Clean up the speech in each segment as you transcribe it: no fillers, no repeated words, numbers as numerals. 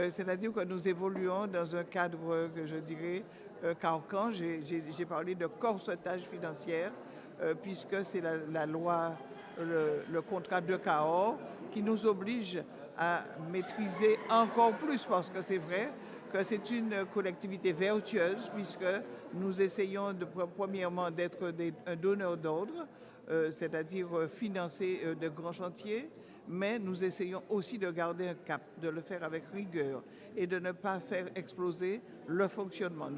C'est-à-dire que nous évoluons dans un cadre que je dirais carcan. J'ai parlé de corsetage financier, puisque c'est la loi, le contrat de Cahors qui nous oblige à maîtriser encore plus, parce que c'est vrai que c'est une collectivité vertueuse, puisque nous essayons premièrement d'être un donneur d'ordre, c'est-à-dire financer de grands chantiers, mais nous essayons aussi de garder un cap, de le faire avec rigueur et de ne pas faire exploser le fonctionnement.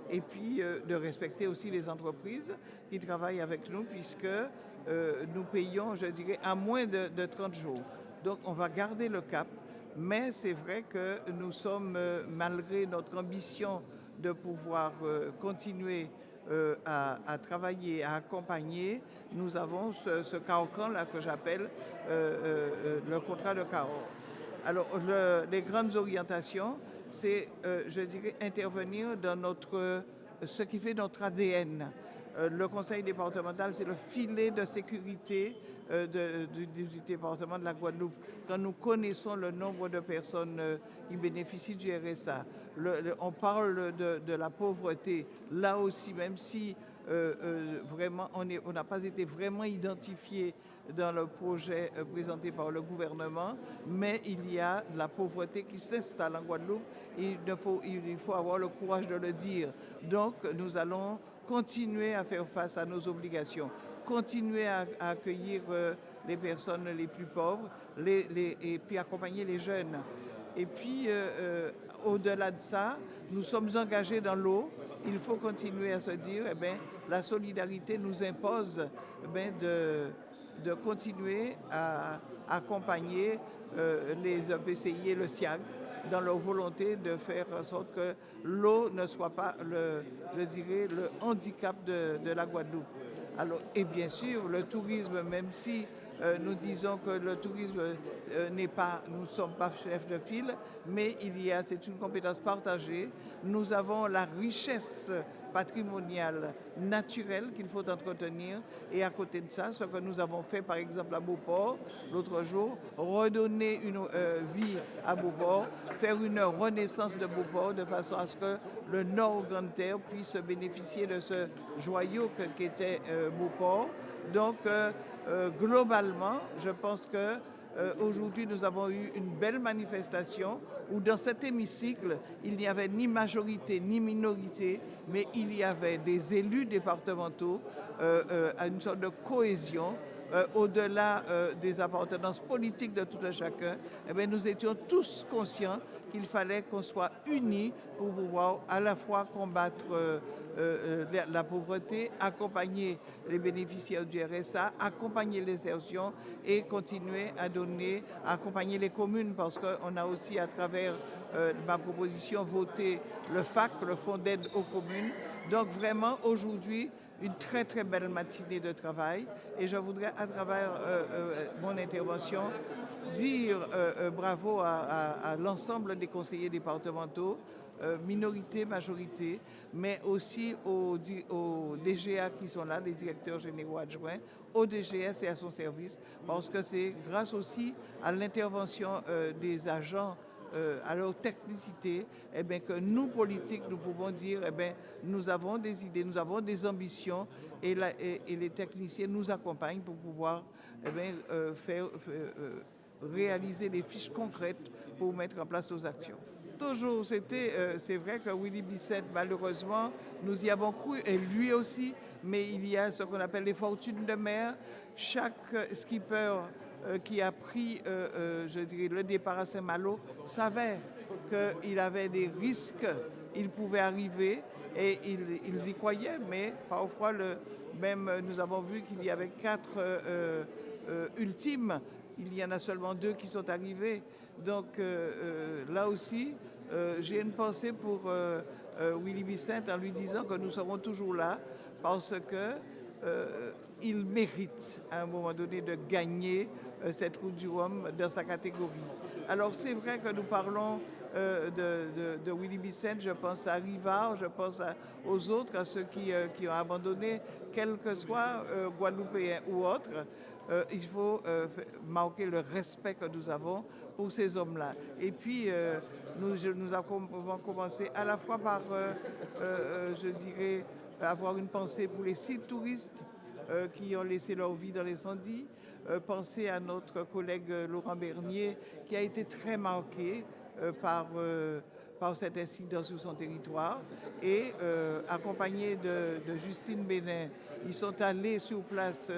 Et puis de respecter aussi les entreprises qui travaillent avec nous, puisque nous payons, je dirais, à moins de 30 jours. Donc on va garder le cap, mais c'est vrai que nous sommes, malgré notre ambition de pouvoir continuer à travailler, à accompagner, nous avons ce carcan-là que j'appelle le contrat de Cahors. Alors, les grandes orientations, c'est, je dirais, intervenir dans ce qui fait notre ADN. Le conseil départemental, c'est le filet de sécurité du département de la Guadeloupe. Quand nous connaissons le nombre de personnes qui bénéficient du RSA, on parle de la pauvreté. Là aussi, même si vraiment on n'a pas été vraiment identifié dans le projet présenté par le gouvernement, mais il y a de la pauvreté qui s'installe en Guadeloupe et il faut avoir le courage de le dire. Donc nous allons continuer à faire face à nos obligations, continuer à accueillir les personnes les plus pauvres et puis accompagner les jeunes. Et puis, au-delà de ça, nous sommes engagés dans l'eau. Il faut continuer à se dire, la solidarité nous impose de continuer à accompagner les EPCI et le SIAG dans leur volonté de faire en sorte que l'eau ne soit pas, je dirais, le handicap de la Guadeloupe. Alors, et bien sûr, le tourisme, même si nous disons que le tourisme nous ne sommes pas chefs de file, mais c'est une compétence partagée. Nous avons la richesse patrimoniale naturelle qu'il faut entretenir. Et à côté de ça, ce que nous avons fait par exemple à Beauport l'autre jour, redonner une vie à Beauport, faire une renaissance de Beauport de façon à ce que le Nord Grande Terre puisse bénéficier de ce joyau qu'était Beauport. Donc globalement, je pense que aujourd'hui, nous avons eu une belle manifestation où dans cet hémicycle, il n'y avait ni majorité ni minorité, mais il y avait des élus départementaux à une sorte de cohésion. Au-delà des appartenances politiques de tout un chacun, nous étions tous conscients qu'il fallait qu'on soit unis pour pouvoir à la fois combattre la pauvreté, accompagner les bénéficiaires du RSA, accompagner l'insertion et continuer à accompagner les communes, parce qu'on a aussi à travers ma proposition voté le FAC, le Fonds d'aide aux communes. Donc vraiment aujourd'hui, une très très belle matinée de travail, et je voudrais à travers mon intervention dire bravo à l'ensemble des conseillers départementaux, minorité, majorité, mais aussi aux DGA qui sont là, les directeurs généraux adjoints, au DGS et à son service, parce que c'est grâce aussi à l'intervention des agents, à leur technicité, que nous, politiques, nous pouvons dire, nous avons des idées, nous avons des ambitions, et les techniciens nous accompagnent pour pouvoir réaliser des fiches concrètes pour mettre en place nos actions. Toujours, c'est vrai que Willy Bissett, malheureusement, nous y avons cru, et lui aussi, mais il y a ce qu'on appelle les fortunes de mer. Chaque skipper qui a pris, je dirais, le départ à Saint-Malo savait qu'il avait des risques, il pouvait arriver, et ils y croyaient, mais parfois, nous avons vu qu'il y avait 4 ultimes. Il y en a seulement 2 qui sont arrivés. Donc là aussi, j'ai une pensée pour Willy Bissett en lui disant que nous serons toujours là, parce qu'il mérite à un moment donné de gagner cette Route du Rhum dans sa catégorie. Alors c'est vrai que nous parlons de Willy Bissett, je pense à Rivard, je pense aux autres, à ceux qui ont abandonné, quel que soit Guadeloupéens ou autres. il faut marquer le respect que nous avons pour ces hommes-là. Et puis, nous avons commencé à la fois par, je dirais, avoir une pensée pour les sites touristes qui ont laissé leur vie dans l'incendie. Penser à notre collègue Laurent Bernier qui a été très marqué par cet incident sur son territoire et accompagné de Justine Bénin, ils sont allés sur place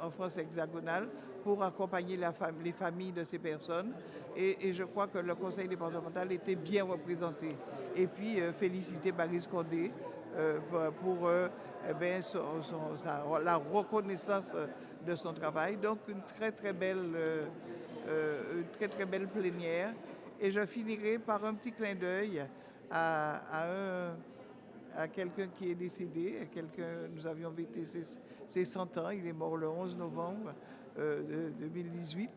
en France hexagonale pour accompagner les familles de ces personnes et je crois que le conseil départemental était bien représenté. Et puis féliciter Baris Condé pour la reconnaissance de son travail. Donc une très très belle plénière. Et je finirai par un petit clin d'œil à quelqu'un qui est décédé, nous avions fêté ses 100 ans, il est mort le 11 novembre 2018,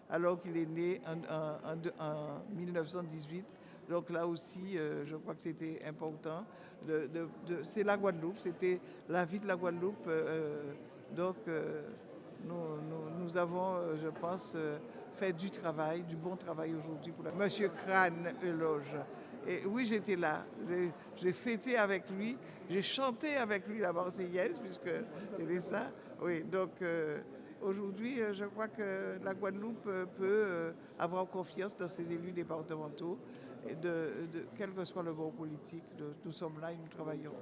alors qu'il est né en 1918. Donc là aussi, je crois que c'était important. C'est la Guadeloupe, c'était la vie de la Guadeloupe. Donc nous avons, je pense, fait du bon travail aujourd'hui pour Monsieur Crane Eloge. Et oui, j'étais là, j'ai fêté avec lui, j'ai chanté avec lui la Marseillaise, puisque c'était ça. Oui, donc aujourd'hui, je crois que la Guadeloupe peut avoir confiance dans ses élus départementaux, et quel que soit le bord politique, nous sommes là et nous travaillons.